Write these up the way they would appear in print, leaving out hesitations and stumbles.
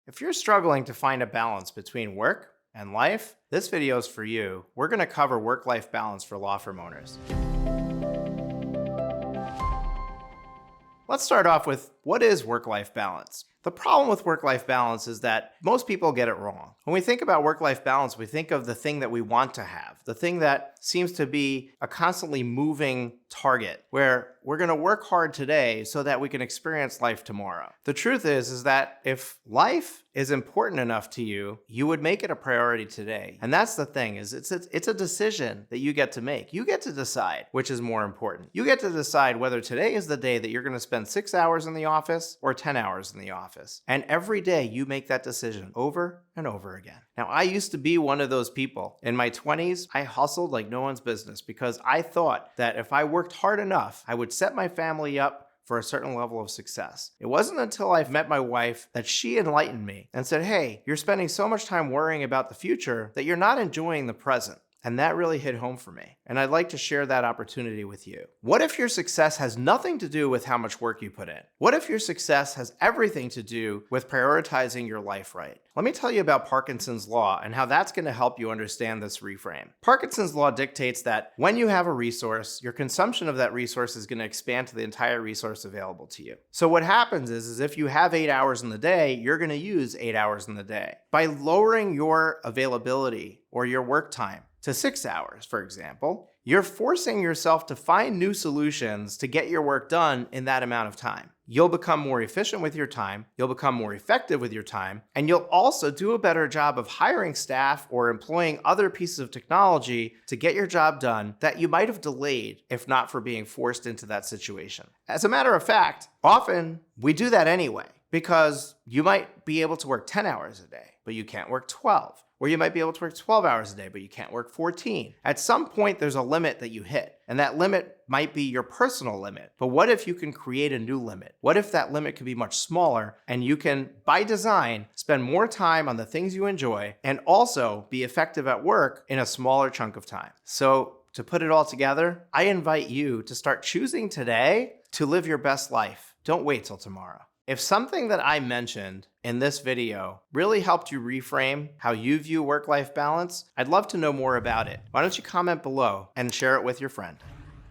If you're struggling to find a balance between work and life, this video is for you. We're going to cover work-life balance for law firm owners. Let's start off with what is work-life balance? The problem with work-life balance is that most people get it wrong. When we think about work-life balance, we think of the thing that we want to have, the thing that seems to be a constantly moving target, where we're going to work hard today so that we can experience life tomorrow. The truth is that if life is important enough to you, you would make it a priority today. And that's the thing, is it's a decision that you get to make. You get to decide which is more important. You get to decide whether today is the day that you're going to spend 6 hours in the office or 10 hours in the office. And every day you make that decision over and over again. Now, I used to be one of those people. In my 20s, I hustled like no one's business because I thought that if I worked hard enough, I would set my family up for a certain level of success. It wasn't until I met my wife that she enlightened me and said, hey, you're spending so much time worrying about the future that you're not enjoying the present. And that really hit home for me. And I'd like to share that opportunity with you. What if your success has nothing to do with how much work you put in? What if your success has everything to do with prioritizing your life right? Let me tell you about Parkinson's law and how that's going to help you understand this reframe. Parkinson's law dictates that when you have a resource, your consumption of that resource is going to expand to the entire resource available to you. So what happens is if you have 8 hours in the day, you're going to use 8 hours in the day. By lowering your availability or your work time to 6 hours, for example, you're forcing yourself to find new solutions to get your work done in that amount of time. You'll become more efficient with your time, you'll become more effective with your time, and you'll also do a better job of hiring staff or employing other pieces of technology to get your job done that you might have delayed if not for being forced into that situation. As a matter of fact, often we do that anyway, because you might be able to work 10 hours a day, but you can't work 12. Or you might be able to work 12 hours a day, but you can't work 14. At some point, there's a limit that you hit, and that limit might be your personal limit. But what if you can create a new limit? What if that limit could be much smaller, and you can, by design, spend more time on the things you enjoy, and also be effective at work in a smaller chunk of time? So to put it all together, I invite you to start choosing today to live your best life. Don't wait till tomorrow. If something that I mentioned in this video really helped you reframe how you view work-life balance, I'd love to know more about it. Why don't you comment below and share it with your friend?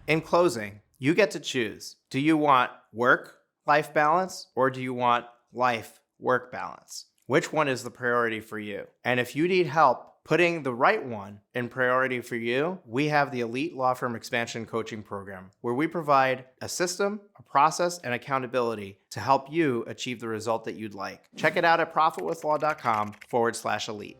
In closing, you get to choose. Do you want work-life balance or do you want life-work balance? Which one is the priority for you? And if you need help putting the right one in priority for you, we have the Elite Law Firm Expansion Coaching Program, where we provide a system, a process, and accountability to help you achieve the result that you'd like. Check it out at profitwithlaw.com/elite.